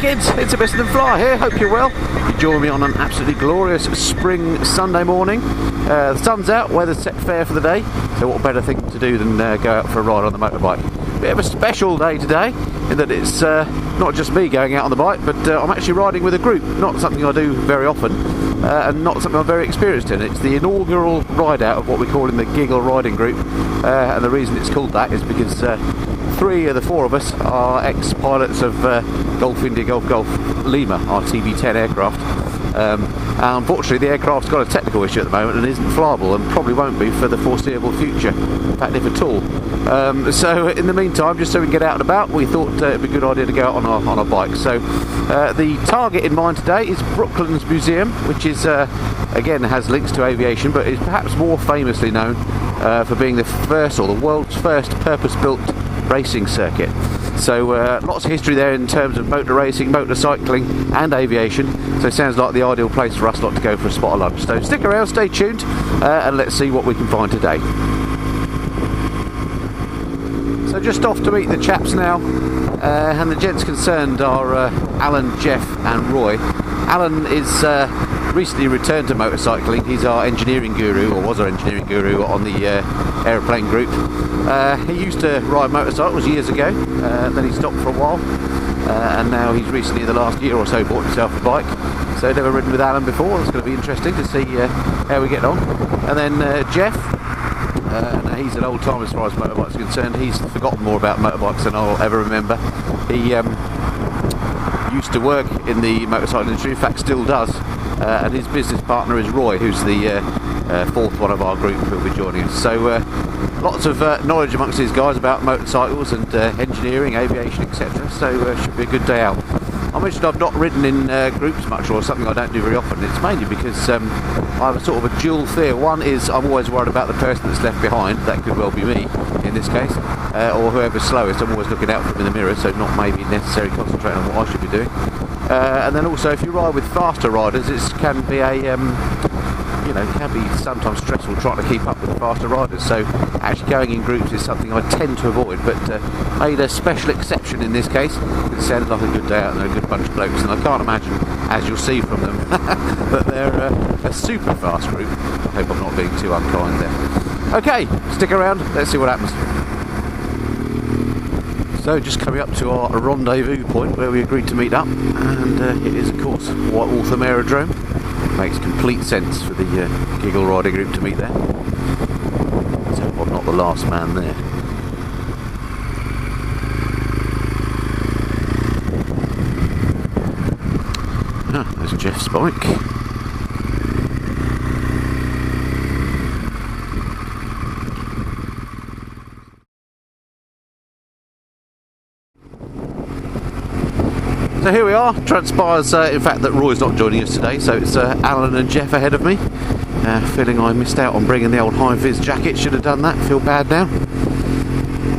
kids, it's a Best Than Fly here, hope you're well. You join me on an absolutely glorious spring Sunday morning. The sun's out, weather's set fair for the day, so what better thing to do than go out for a ride on the motorbike. Bit of a special day today, in that it's not just me going out on the bike, but I'm actually riding with a group, not something I do very often, and not something I'm very experienced in. It's the inaugural ride out of what we call in the G-IGGL Riding Group, and the reason it's called that is because 3 of the 4 of us are ex-pilots of Golf India Golf Golf Lima, our TB-10 aircraft. Unfortunately, the aircraft's got a technical issue at the moment and isn't flyable, and probably won't be for the foreseeable future, in fact, if at all. So in the meantime, just so we can get out and about, we thought it'd be a good idea to go out on our bike. So the target in mind today is Brooklands Museum, which is again has links to aviation, but is perhaps more famously known for being the first, or the world's first, purpose-built racing circuit. So lots of history there in terms of motor racing, motorcycling and aviation, so it sounds like the ideal place for us lot to go for a spot of lunch. So stick around, stay tuned, and let's see what we can find today. So just off to meet the chaps now, and the gents concerned are Alan, Jeff and Roy. Alan is recently returned to motorcycling. He's our engineering guru, or was our engineering guru on the aeroplane group. He used to ride motorcycles years ago, then he stopped for a while, and now he's recently, in the last year or so, bought himself a bike. So never ridden with Alan before. It's going to be interesting to see how we get on. And then Jeff, now he's an old time as far as motorbikes are concerned. He's forgotten more about motorbikes than I'll ever remember. He used to work in the motorcycle industry, in fact still does, and his business partner is Roy, who's the 4th one of our group who'll be joining us. So lots of knowledge amongst these guys about motorcycles and engineering, aviation, etc. So should be a good day out. I mentioned I've not ridden in groups much, or something I don't do very often. It's mainly because I have a sort of a dual fear. One is I'm always worried about the person that's left behind. That could well be me in this case, or whoever's slowest. I'm always looking out for them in the mirror, so not maybe necessarily concentrating on what I should be doing. And then also, if you ride with faster riders, it can be a can be sometimes stressful trying to keep up with the faster riders. So actually going in groups is something I tend to avoid, but made a special exception in this case. It sounded like a good day out and a good bunch of blokes, and I can't imagine, as you'll see from them, that they're a super fast group. I hope I'm not being too unkind there. Okay, stick around, let's see what happens. So just coming up to our rendezvous point where we agreed to meet up, and it is of course White Waltham Aerodrome. Makes complete sense for the G-IGGL Riding Group to meet there. So I'm not the last man there. Ah, there's Jeff's bike. So here we are. Transpires in fact that Roy's not joining us today, so it's Alan and Jeff ahead of me. Feeling I missed out on bringing the old high-vis jacket, should have done that, feel bad now.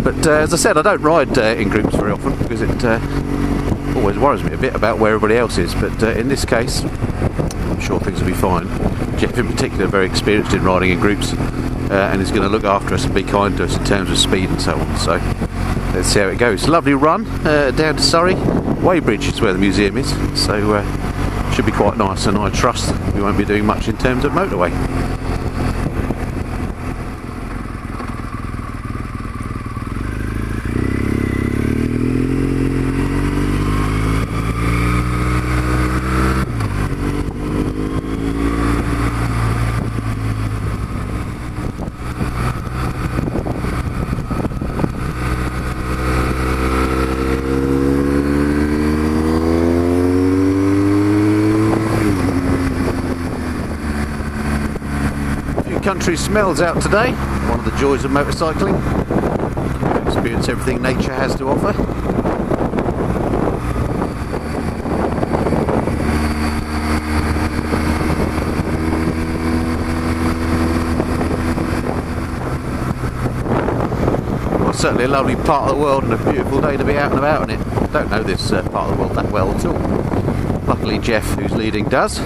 But as I said, I don't ride in groups very often because it always worries me a bit about where everybody else is, but in this case I'm sure things will be fine. Jeff in particular very experienced in riding in groups, and is going to look after us and be kind to us in terms of speed and so on. So let's see how it goes. Lovely run down to Surrey. Weybridge is where the museum is, so should be quite nice, and I trust we won't be doing much in terms of motorway. Country smells out today, one of the joys of motorcycling. Experience everything nature has to offer. Well, certainly a lovely part of the world and a beautiful day to be out and about in it. Don't know this part of the world that well at all. Luckily Jeff, who's leading, does.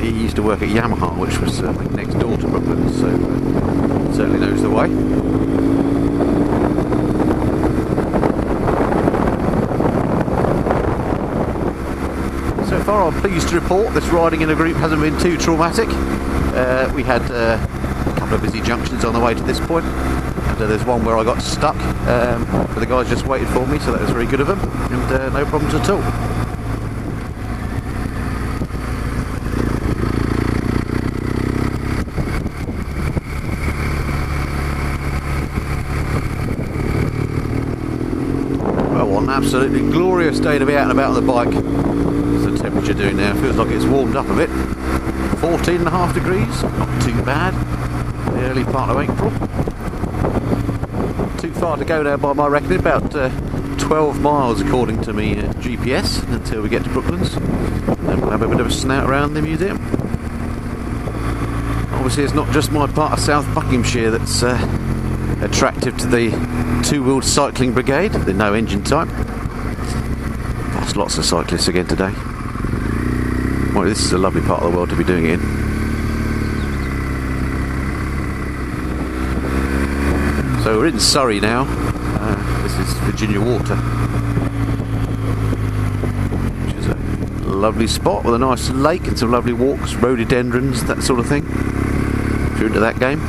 He used to work at Yamaha, which was next door to Brooklands, so certainly knows the way. far, I'm pleased to report this riding in a group hasn't been too traumatic. We had a couple of busy junctions on the way to this point, and there's one where I got stuck, but the guys just waited for me, so that was very good of them, and no problems at all. An absolutely glorious day to be out and about on the bike. What's the temperature doing now? Feels like it's warmed up a bit. 14.5 degrees, not too bad. The early part of April. Too far to go now by my reckoning, about 12 miles according to me GPS until we get to Brooklands. Then we'll have a bit of a snout around the museum. Obviously it's not just my part of South Buckinghamshire that's attractive to the two-wheeled cycling brigade, the no engine type. That's lots of cyclists again today. Well, this is a lovely part of the world to be doing it in. So we're in Surrey now. This is Virginia Water, which is a lovely spot with a nice lake and some lovely walks, rhododendrons, that sort of thing, if you're into that game.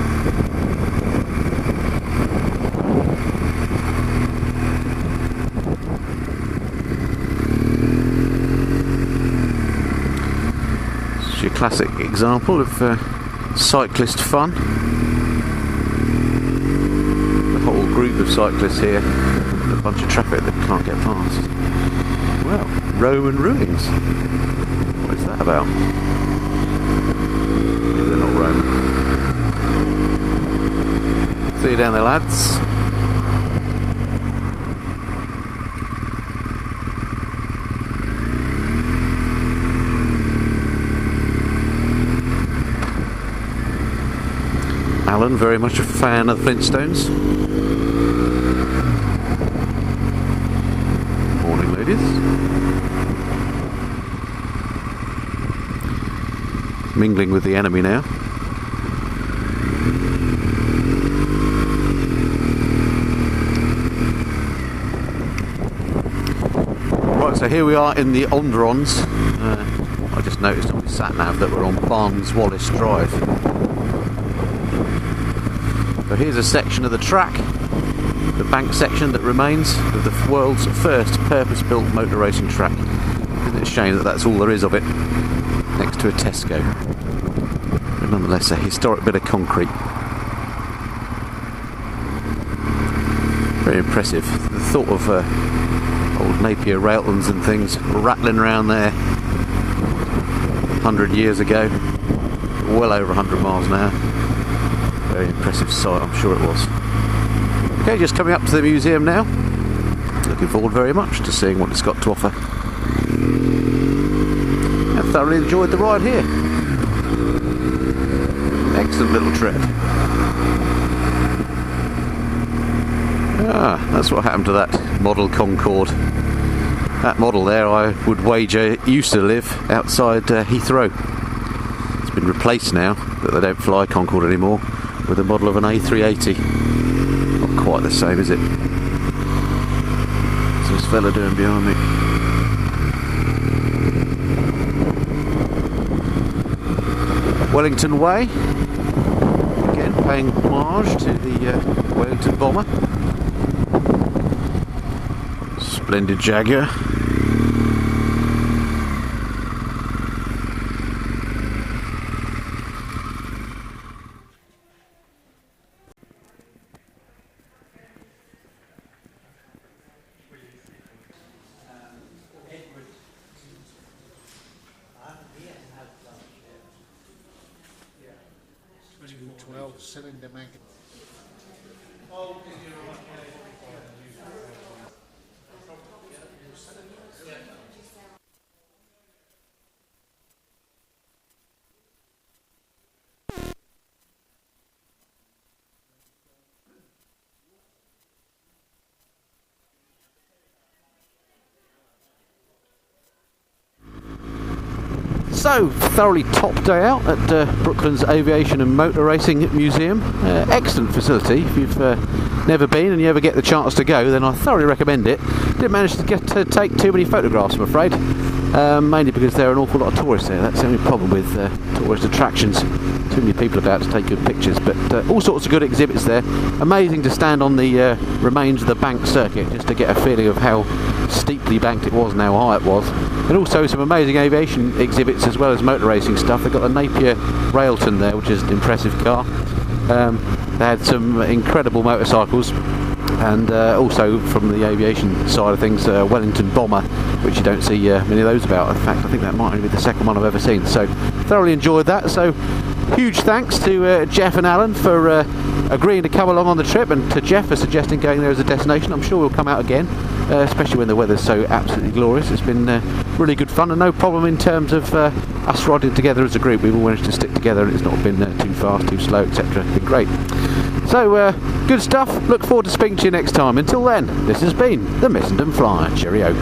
Your classic example of cyclist fun. The whole group of cyclists here, a bunch of traffic that can't get past. Well, Roman ruins. What is that about? Maybe they're not Roman. See you down there, lads. Alan, very much a fan of Flintstones. Morning, ladies. Mingling with the enemy now. Right, so here we are in the Onderons. I just noticed on the sat-nav that we're on Barnes Wallace Drive. So here's a section of the track, the bank section that remains of the world's first purpose-built motor racing track. Isn't it a shame that that's all there is of it, next to a Tesco? But nonetheless, a historic bit of concrete. Very impressive. The thought of old Napier Railtons and things rattling around there 100 years ago, well over 100 miles an hour. Very impressive sight, I'm sure it was. Okay, just coming up to the museum now. Looking forward very much to seeing what it's got to offer. I thoroughly enjoyed the ride here. Excellent little trip. Ah, that's what happened to that model Concorde. That model there, I would wager, used to live outside Heathrow. It's been replaced now, but they don't fly Concorde anymore, with a model of an A380. Not quite the same, is it? What's this fella doing behind me? Wellington Way. Again, paying homage to the Wellington bomber. Splendid Jaguar. Cylinder magnet. So, thoroughly top day out at Brooklands Aviation and Motor Racing Museum. Excellent facility. If you've never been and you ever get the chance to go, then I thoroughly recommend it. Didn't manage to take too many photographs, I'm afraid. mainly because there are an awful lot of tourists there. That's the only problem with tourist attractions. Too many people about to take good pictures, but all sorts of good exhibits there. Amazing to stand on the remains of the bank circuit just to get a feeling of how steeply banked it was and how high it was. And also some amazing aviation exhibits as well as motor racing stuff. They've got the Napier Railton there, which is an impressive car. They had some incredible motorcycles, and also from the aviation side of things, Wellington Bomber, which you don't see many of those about. In fact, I think that might only be the second one I've ever seen. So thoroughly enjoyed that. So huge thanks to Jeff and Alan for agreeing to come along on the trip, and to Jeff for suggesting going there as a destination. I'm sure we'll come out again, especially when the weather's so absolutely glorious. It's been really good fun, and no problem in terms of us riding together as a group. We've all managed to stick together, and it's not been too fast, too slow, etc. It's been great. So good stuff. Look forward to speaking to you next time. Until then, this has been the Missenden Flyer. Cheerio.